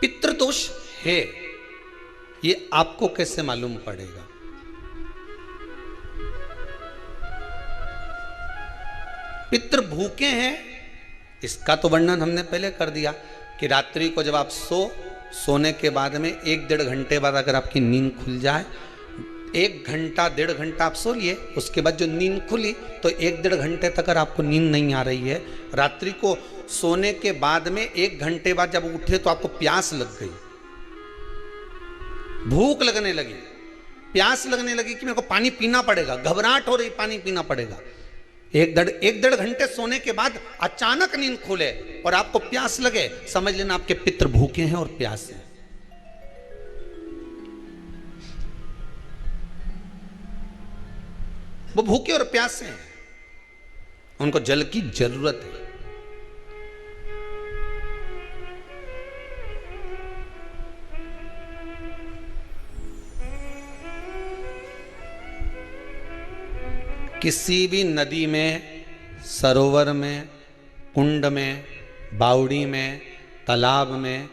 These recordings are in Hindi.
पितृदोष है, ये आपको कैसे मालूम पड़ेगा? पितृ भूखे हैं, इसका तो वर्णन हमने पहले कर दिया कि रात्रि को जब आप सोने के बाद में 1-1.5 घंटे बाद अगर आपकी नींद खुल जाए, 1 घंटा 1.5 घंटा आप सो लिए, उसके बाद जो नींद खुली तो 1-1.5 घंटे तक अगर आपको नींद नहीं आ रही है, रात्रि को सोने के बाद में 1 घंटे बाद जब उठे तो आपको प्यास लग गई, भूख लगने लगी, प्यास लगने लगी कि मेरे को पानी पीना पड़ेगा, घबराहट हो रही, पानी पीना पड़ेगा। 1-1.5 घंटे सोने के बाद अचानक नींद खुले और आपको प्यास लगे, समझ लेना आपके पितृ भूखे हैं और प्यास है। वो भूखे और प्यासे हैं, उनको जल की जरूरत है। किसी भी नदी में, सरोवर में, कुंड में, बावड़ी में, तालाब में,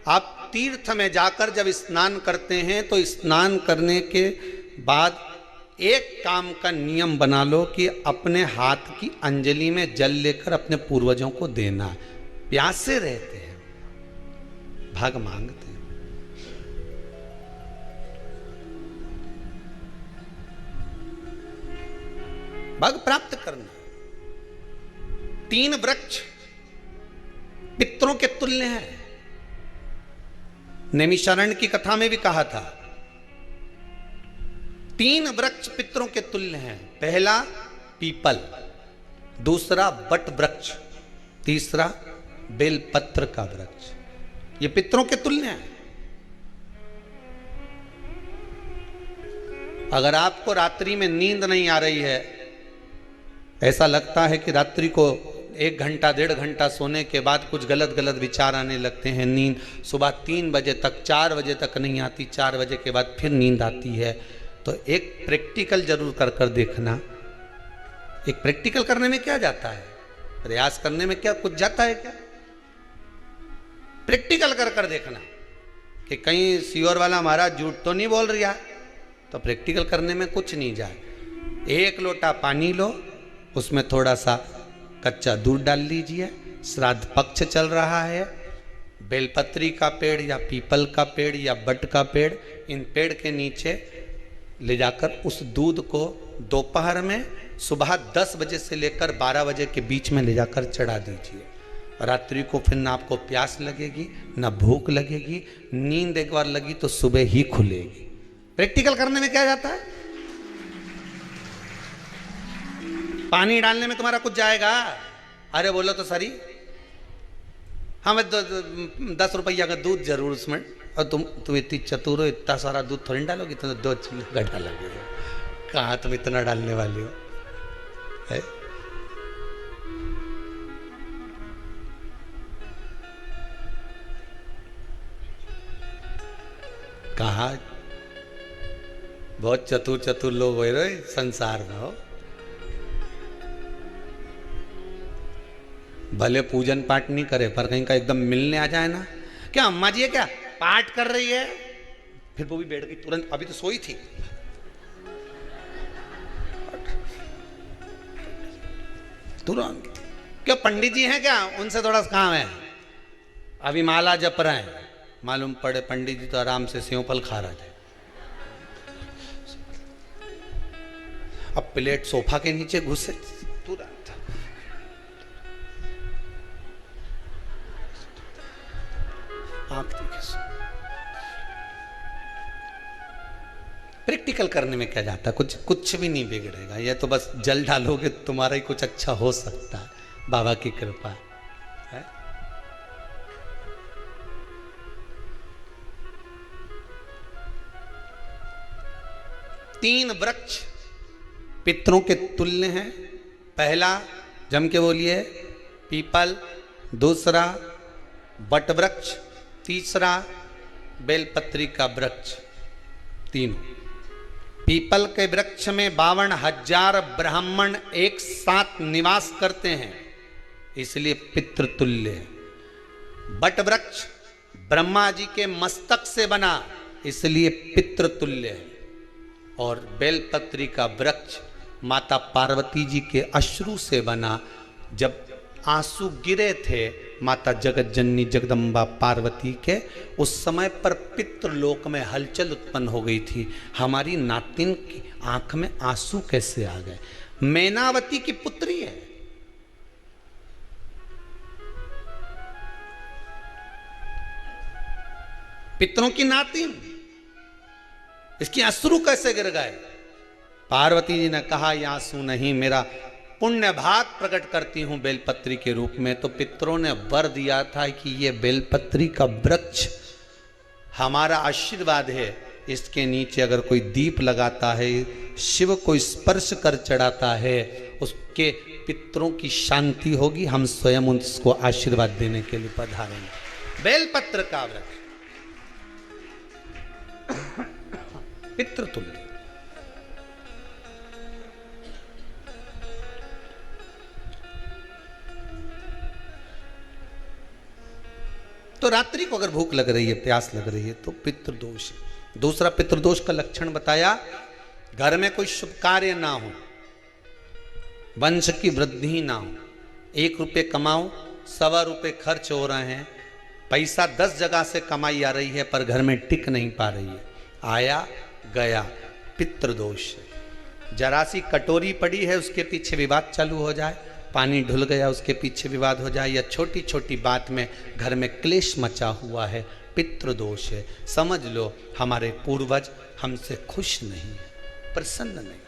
आप तीर्थ में जाकर जब स्नान करते हैं तो स्नान करने के बाद एक काम का नियम बना लो कि अपने हाथ की अंजलि में जल लेकर अपने पूर्वजों को देना। प्यासे रहते हैं, भाग मांगते हैं। भाग प्राप्त करना। 3 वृक्ष पितरों के तुल्य हैं। नैमिषारण्य की कथा में भी कहा था 3 वृक्ष पितरों के तुल्य हैं। पहला पीपल, दूसरा बट वृक्ष, तीसरा बेलपत्र का वृक्ष। ये पितरों के तुल्य हैं। अगर आपको रात्रि में नींद नहीं आ रही है, ऐसा लगता है कि रात्रि को 1 घंटा 1.5 घंटा सोने के बाद कुछ गलत गलत विचार आने लगते हैं, नींद सुबह 3 बजे तक 4 बजे तक नहीं आती, 4 बजे के बाद फिर नींद आती है, तो एक प्रैक्टिकल जरूर कर देखना। एक प्रैक्टिकल करने में क्या जाता है? प्रयास करने में क्या कुछ जाता है क्या? प्रैक्टिकल कर देखना कि कहीं सियोर वाला महाराज झूठ तो नहीं बोल रहा, तो प्रैक्टिकल करने में कुछ नहीं जाए। 1 लोटा पानी लो, उसमें थोड़ा सा कच्चा दूध डाल लीजिए, श्राद्ध पक्ष चल रहा है, बेलपत्री का पेड़ या पीपल का पेड़ या बट का पेड़, इन पेड़ के नीचे ले जाकर उस दूध को दोपहर में सुबह 10 बजे से लेकर 12 बजे के बीच में ले जाकर चढ़ा दीजिए। रात्रि को फिर ना आपको प्यास लगेगी, ना भूख लगेगी, नींद एक बार लगी तो सुबह ही खुलेगी। प्रैक्टिकल करने में क्या जाता है? पानी डालने में तुम्हारा कुछ जाएगा? अरे बोलो तो सरी, हमें 10 रुपया का दूध जरूर उसमें, और तुम इतनी चतुर हो, इतना सारा दूध थोड़ी डालोगी, तो 2 चिल्ला डालोगे। कहाँ तुम इतना डालने वाली हो है? कहा बहुत चतुर लोग हो रहे संसार में हो। भले पूजन पाठ नहीं करे, पर कहीं का एकदम मिलने आ जाए ना, क्या अम्मा जी है क्या पाठ कर रही है, फिर वो भी बैठ गई तुरंत, अभी तो सोई थी। तुरंत क्या पंडित जी हैं क्या, उनसे थोड़ा सा काम है, अभी माला जप रहे हैं, मालूम पड़े पंडित जी तो आराम से सेव फल खा रहे थे। अब प्लेट सोफा के नीचे घुसे तुरंत। प्रैक्टिकल करने में क्या जाता है? कुछ भी नहीं बिगड़ेगा। ये तो बस जल डालोगे तुम्हारा ही कुछ अच्छा हो सकता है, बाबा की कृपा है। 3 वृक्ष पितरों के तुल्य हैं। पहला जम के बोलिए पीपल, दूसरा बट वृक्ष, तीसरा बेलपत्री का वृक्ष। तीनों पीपल के वृक्ष में 52,000 ब्राह्मण एक साथ निवास करते हैं, इसलिए पितृतुल्य है। बट वृक्ष ब्रह्मा जी के मस्तक से बना, इसलिए पितृतुल्य है। और बेलपत्री का वृक्ष माता पार्वती जी के अश्रु से बना। जब आंसू गिरे थे माता जगत जननी जगदम्बा पार्वती के, उस समय पर पितृलोक में हलचल उत्पन्न हो गई थी। हमारी नातिन की आंख में आंसू कैसे आ गए? मैनावती की पुत्री है। पितरों की नातिन, इसकी अश्रु कैसे गिर गए? पार्वती जी ने कहा ये आंसू नहीं, मेरा पुण्य भाग प्रकट करती हूं बेलपत्री के रूप में। तो पितरों ने वर दिया था कि ये बेलपत्री का वृक्ष हमारा आशीर्वाद है, इसके नीचे अगर कोई दीप लगाता है, शिव को स्पर्श कर चढ़ाता है, उसके पितरों की शांति होगी। हम स्वयं उसको आशीर्वाद देने के लिए पधारेंगे। बेलपत्र का वृक्ष पितृतुल्य। तो रात्रि को अगर भूख लग रही है, प्यास लग रही है, तो पितृदोष। दूसरा पितृदोष का लक्षण बताया, घर में कोई शुभ कार्य ना हो, वंश की वृद्धि ना हो। 1 रुपये कमाओ, 1.25 रुपये खर्च हो रहे हैं, पैसा 10 जगह से कमाई आ रही है पर घर में टिक नहीं पा रही है, आया गया, पितृदोष। जरा सी कटोरी पड़ी है, उसके पीछे विवाद चालू हो जाए, पानी ढुल गया उसके पीछे विवाद हो जाए, या छोटी छोटी बात में घर में क्लेश मचा हुआ है, पितृदोष है। समझ लो हमारे पूर्वज हमसे खुश नहीं, प्रसन्न नहीं।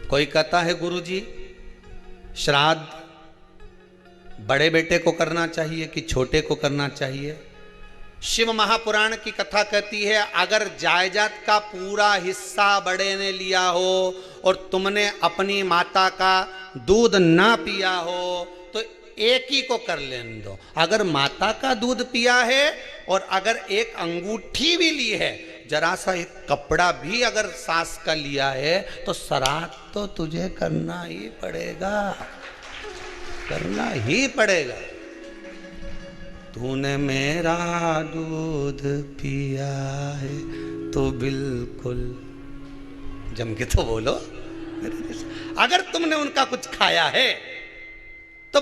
कोई कहता है गुरुजी श्राद्ध बड़े बेटे को करना चाहिए कि छोटे को करना चाहिए? शिव महापुराण की कथा कहती है, अगर जायदाद का पूरा हिस्सा बड़े ने लिया हो और तुमने अपनी माता का दूध ना पिया हो तो एक ही को कर लेने दो। अगर माता का दूध पिया है और अगर एक अंगूठी भी ली है, जरा सा एक कपड़ा भी अगर सास का लिया है, तो श्राद्ध तो तुझे करना ही पड़ेगा, करना ही पड़ेगा। तूने मेरा दूध पिया है तो बिल्कुल जम के तो बोलो। अगर तुमने उनका कुछ खाया है तो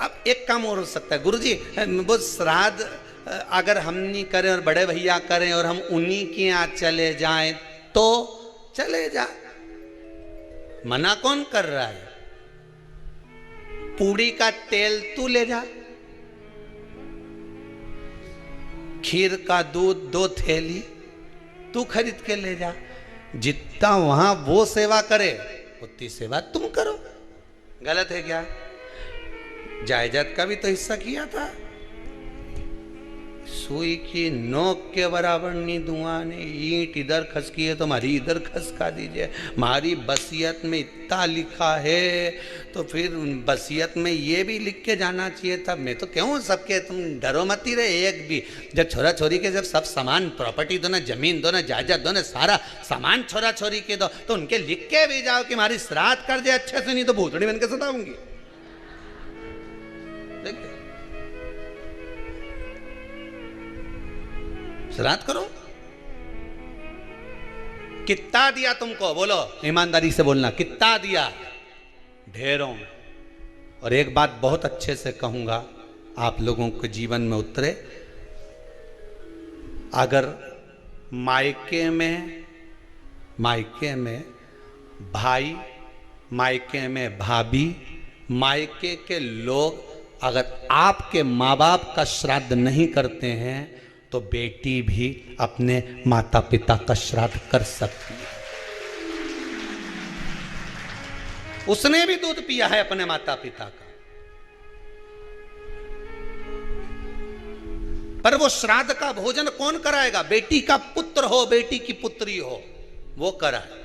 अब एक काम और हो सकता है, गुरुजी वो श्राद्ध अगर हम नहीं करें और बड़े भैया करें और हम उन्हीं के यहाँ चले जाएं तो चले जा, मना कौन कर रहा है? पूड़ी का तेल तू ले जा, खीर का दूध 2 थैली तू खरीद के ले जा। जितना वहां वो सेवा करे उतनी सेवा तुम करो। गलत है क्या? जायदाद का भी तो हिस्सा किया था। सुई की नोक के बराबर नहीं धुआं ने, ईंट इधर खसकी है तो हमारी इधर खसका दीजिए। हमारी बसियत में इतना लिखा है तो फिर बसियत में ये भी लिख के जाना चाहिए था। मैं तो क्यों सबके, तुम डरो मत ही रहे एक भी। जब छोरा छोरी के जब सब सामान, प्रॉपर्टी दो ना, जमीन दो ना, जायदाद दो ना, सारा सामान छोरा छोरी के दो, तो उनके लिख के भी जाओ कि हमारी श्राद्ध कर दे अच्छे से, नहीं तो भूतड़ी बन के सताऊंगी। देखिए श्राद्ध करो। कितना दिया तुमको? बोलो ईमानदारी से बोलना, कितना दिया? ढेरों। और एक बात बहुत अच्छे से कहूंगा, आप लोगों के जीवन में उतरे। अगर मायके में भाई, मायके में भाभी, मायके के लोग अगर आपके माँ बाप का श्राद्ध नहीं करते हैं तो बेटी भी अपने माता पिता का श्राद्ध कर सकती है। उसने भी दूध पिया है अपने माता पिता का, पर वो श्राद्ध का भोजन कौन कराएगा? बेटी का पुत्र हो, बेटी की पुत्री हो, वो कराए।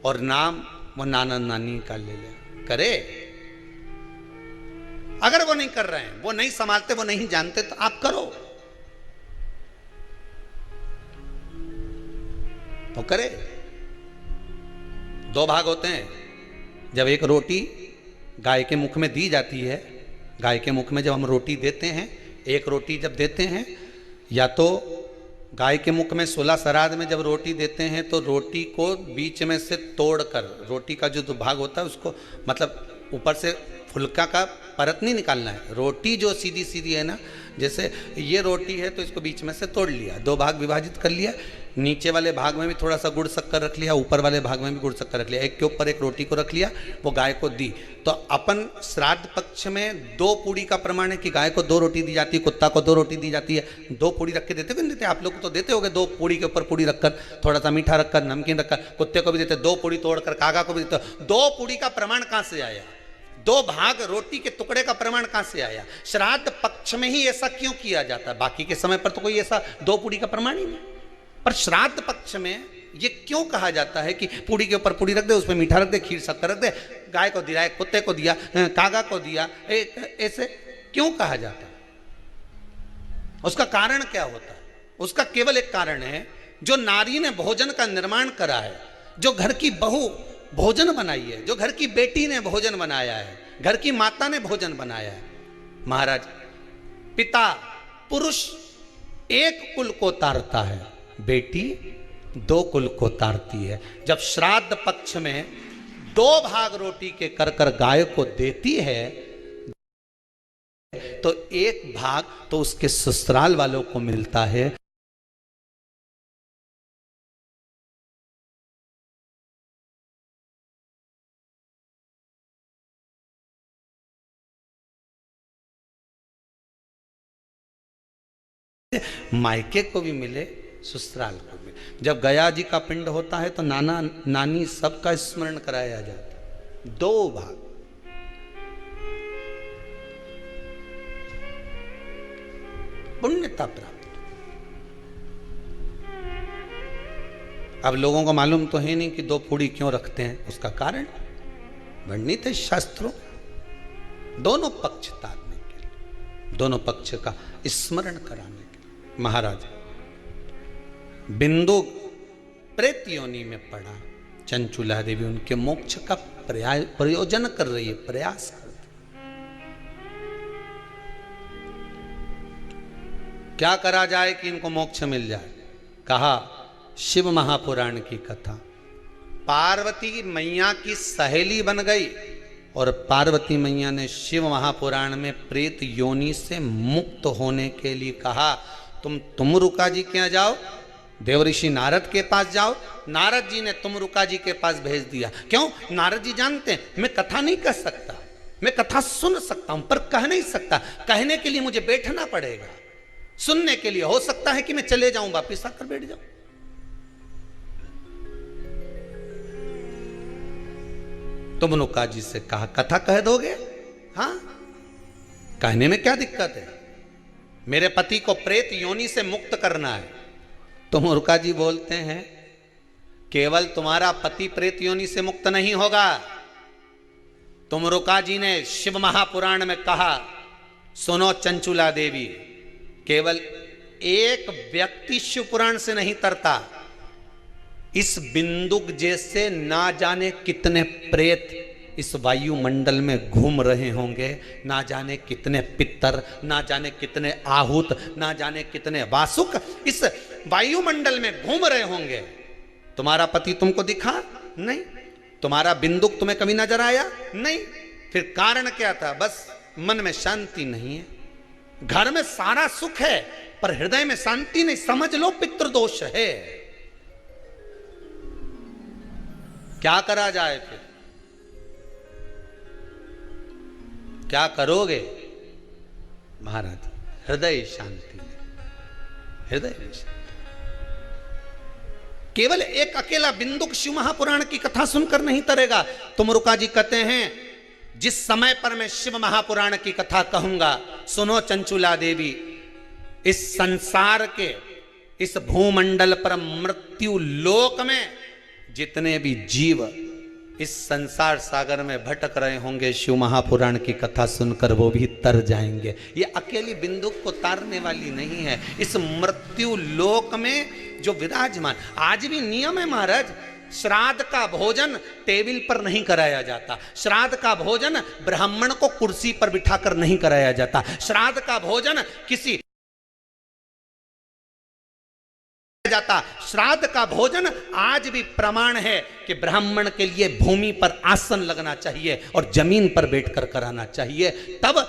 और नाम वो नाना नानी का ले ले करे। अगर वो नहीं कर रहे हैं, वो नहीं संभालते, वो नहीं जानते, तो आप करो तो करे। 2 भाग होते हैं। जब एक रोटी गाय के मुख में दी जाती है, गाय के मुख में जब हम रोटी देते हैं, एक रोटी जब देते हैं, या तो गाय के मुख में 16 श्राद्ध में जब रोटी देते हैं तो रोटी को बीच में से तोड़कर, रोटी का जो भाग होता है उसको, मतलब ऊपर से फुलका का परत नहीं निकालना है, रोटी जो सीधी सीधी है ना, जैसे ये रोटी है तो इसको बीच में से तोड़ लिया, 2 भाग विभाजित कर लिया, नीचे वाले भाग में भी थोड़ा सा गुड़ शक्कर रख लिया, ऊपर वाले भाग में भी गुड़ शक्कर रख लिया, एक के ऊपर एक रोटी को रख लिया, वो गाय को दी। तो अपन श्राद्ध पक्ष में 2 पूड़ी का प्रमाण है कि गाय को 2 रोटी दी जाती है, कुत्ता को 2 रोटी दी जाती है। 2 पूड़ी रख के देते कि नहीं देते? आप लोग तो देते होगे, 2 पूड़ी के ऊपर पूड़ी रखकर, थोड़ा सा मीठा रखकर, नमकीन रखकर, कुत्ते को भी देते, 2 पूड़ी तोड़कर कागा को भी देते। 2 पूड़ी का प्रमाण कहाँ से आया? 2 भाग रोटी के टुकड़े का प्रमाण कहां से आया? श्राद्ध पक्ष में ही ऐसा क्यों किया जाता है? बाकी के समय पर तो कोई ऐसा 2 पूड़ी का प्रमाण ही नहीं, पर श्राद्ध पक्ष में ये क्यों कहा जाता है कि पूड़ी के ऊपर पूड़ी रख दे, उसमें मीठा रख दे, खीर शक्कर रख दे, गाय को दिया, कुत्ते को दिया, कागा को दिया, ऐसे क्यों कहा जाता है? उसका कारण क्या होता है? उसका केवल एक कारण है, जो नारी ने भोजन का निर्माण करा है, जो घर की बहू भोजन बनाई है, जो घर की बेटी ने भोजन बनाया है, घर की माता ने भोजन बनाया है। महाराज, पिता पुरुष एक कुल को तारता है, बेटी 2 कुल को तारती है। जब श्राद्ध पक्ष में 2 भाग रोटी के कर कर गाय को देती है तो 1 भाग तो उसके ससुराल वालों को मिलता है। मायके को भी मिले, ससुराल को भी। जब गया जी का पिंड होता है तो नाना नानी सबका स्मरण कराया जाता है। 2 भाग, पुण्यता प्राप्त। अब लोगों को मालूम तो है नहीं कि 2 पूड़ी क्यों रखते हैं, उसका कारण वर्णित है शास्त्रों। दोनों पक्ष तारने के लिए, दोनों पक्ष का स्मरण कराने के लिए। महाराज, बिंदु प्रेत योनि में पड़ा, चंचुला देवी उनके मोक्ष का प्रयोजन कर रही है, प्रयास कर रही। क्या करा जाए कि इनको मोक्ष मिल जाए? कहा शिव महापुराण की कथा। पार्वती मैया की सहेली बन गई और पार्वती मैया ने शिव महापुराण में प्रेत योनि से मुक्त होने के लिए कहा, तुम रुका जी के यहाँ जाओ, देवऋषि नारद के पास जाओ। नारद जी ने तुमरुका जी के पास भेज दिया। क्यों? नारद जी जानते हैं मैं कथा नहीं कर सकता, मैं कथा सुन सकता हूं पर कह नहीं सकता। कहने के लिए मुझे बैठना पड़ेगा, सुनने के लिए हो सकता है कि मैं चले जाऊं, वापिस आकर बैठ जाऊं। तुमरुका जी से कहा कथा कह दोगे? हाँ, कहने में क्या दिक्कत है, मेरे पति को प्रेत योनि से मुक्त करना है। तुमरुका जी बोलते हैं केवल तुम्हारा पति प्रेत योनि से मुक्त नहीं होगा। तुमरुका जी ने शिव महापुराण में कहा, सुनो चंचुला देवी, केवल एक व्यक्ति शिव पुराण से नहीं तरता, इस बिंदुक जैसे ना जाने कितने प्रेत इस वायुमंडल में घूम रहे होंगे, ना जाने कितने पितर, ना जाने कितने आहूत, ना जाने कितने वासुक इस वायुमंडल में घूम रहे होंगे। तुम्हारा पति तुमको दिखा नहीं, तुम्हारा बिंदुक तुम्हें कभी नजर आया नहीं, फिर कारण क्या था? बस मन में शांति नहीं है। घर में सारा सुख है पर हृदय में शांति नहीं, समझ लो पितृदोष है। क्या करा जाए? फिर क्या करोगे? महाराज, हृदय शांति, हृदय शांति। केवल एक अकेला बिंदुक शिव महापुराण की कथा सुनकर नहीं तरेगा। तुमरुका जी कहते हैं जिस समय पर मैं शिव महापुराण की कथा कहूंगा, सुनो चंचुला देवी, इस संसार के इस भूमंडल पर मृत्यु लोक में जितने भी जीव इस संसार सागर में भटक रहे होंगे, शिव महापुराण की कथा सुनकर वो भी तर जाएंगे। ये अकेली बिंदुक को तारने वाली नहीं है, इस मृत्यु लोक में जो विराजमान। आज भी नियम है महाराज, श्राद्ध का भोजन टेबल पर नहीं कराया जाता, श्राद्ध का भोजन ब्राह्मण को कुर्सी पर बिठाकर नहीं कराया जाता, श्राद्ध का भोजन किसी जाता। श्राद्ध का भोजन आज भी प्रमाण है कि ब्राह्मण के लिए भूमि पर आसन लगना चाहिए और जमीन पर बैठकर कराना चाहिए। तब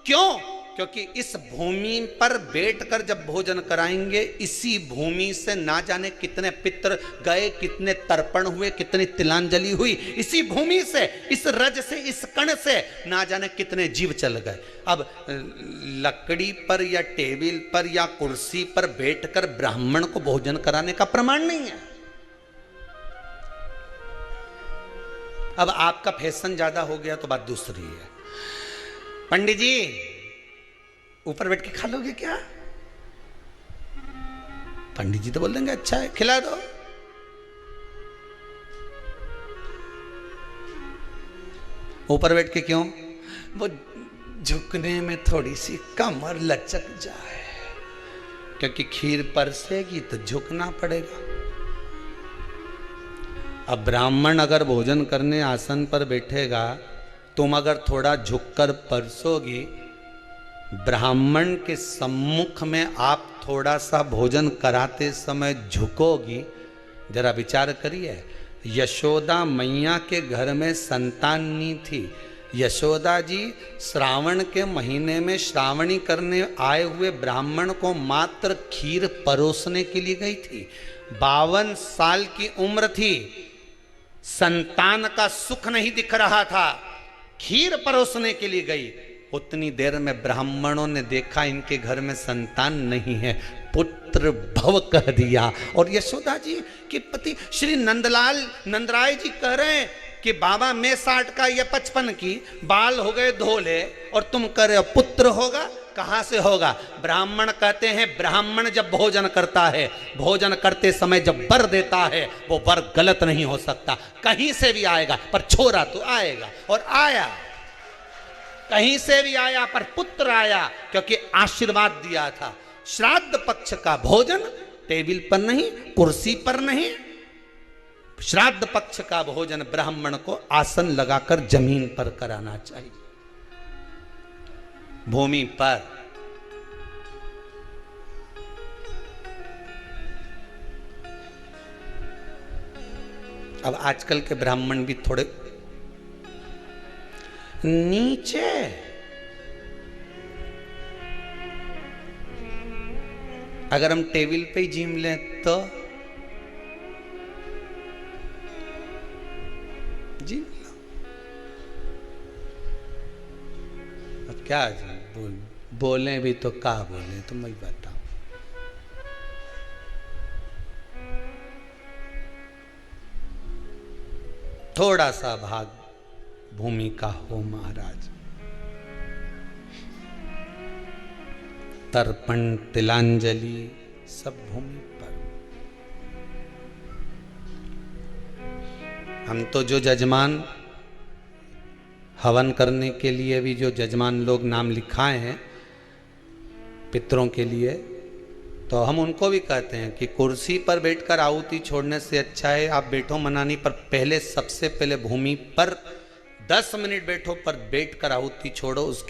क्यों? क्योंकि इस भूमि पर बैठकर जब भोजन कराएंगे, इसी भूमि से ना जाने कितने पितृ गए, कितने तर्पण हुए, कितनी तिलांजलि हुई, इसी भूमि से, इस रज से, इस कण से ना जाने कितने जीव चल गए। अब लकड़ी पर या टेबल पर या कुर्सी पर बैठकर ब्राह्मण को भोजन कराने का प्रमाण नहीं है। अब आपका फैशन ज्यादा हो गया तो बात दूसरी है। पंडित जी ऊपर बैठ के खा लोगे क्या? पंडित जी तो बोल देंगे अच्छा है खिला दो। ऊपर बैठ के क्यों? वो झुकने में थोड़ी सी कमर लचक जाए, क्योंकि खीर परसेगी तो झुकना पड़ेगा। अब ब्राह्मण अगर भोजन करने आसन पर बैठेगा, तुम अगर थोड़ा झुककर परसोगी, ब्राह्मण के सम्मुख में आप थोड़ा सा भोजन कराते समय झुकोगी। जरा विचार करिए, यशोदा मैया के घर में संतान नहीं थी। यशोदा जी श्रावण के महीने में श्रावणी करने आए हुए ब्राह्मण को मात्र खीर परोसने के लिए गई थी। 52 साल की उम्र थी, संतान का सुख नहीं दिख रहा था, खीर परोसने के लिए गई। उतनी देर में ब्राह्मणों ने देखा इनके घर में संतान नहीं है, पुत्र भव कह दिया। और यशोदा जी के पति श्री नंदराय जी कह रहे हैं कि बाबा मैं 60 का या 55 की, बाल हो गए धोले और तुम कह रहे हो पुत्र होगा। कहां से होगा? ब्राह्मण कहते हैं ब्राह्मण जब भोजन करता है, भोजन करते समय जब वर देता है, वो वर गलत नहीं हो सकता, कहीं से भी आएगा, पर छोरा तो आएगा। और आया, कहीं से भी आया, पर पुत्र आया, क्योंकि आशीर्वाद दिया था। श्राद्ध पक्ष का भोजन टेबल पर नहीं, कुर्सी पर नहीं, श्राद्ध पक्ष का भोजन ब्राह्मण को आसन लगाकर जमीन पर कराना चाहिए, भूमि पर। अब आजकल के ब्राह्मण भी थोड़े नीचे, अगर हम टेबल पे ही जिम लें तो जिम लो। अब क्या बोले भी तो क्या बोले, तुम ही बताओ। थोड़ा सा भाग भूमि का हो महाराज। तर्पण तिलांजलि सब भूमि पर। हम तो जो जजमान हवन करने के लिए भी जो जजमान लोग नाम लिखाए हैं पितरों के लिए, तो हम उनको भी कहते हैं कि कुर्सी पर बैठकर आहुति छोड़ने से अच्छा है आप बैठो मनानी पर, पहले सबसे पहले भूमि पर 10 मिनट बैठो, पर बैठकर आहुति छोड़ो। उसके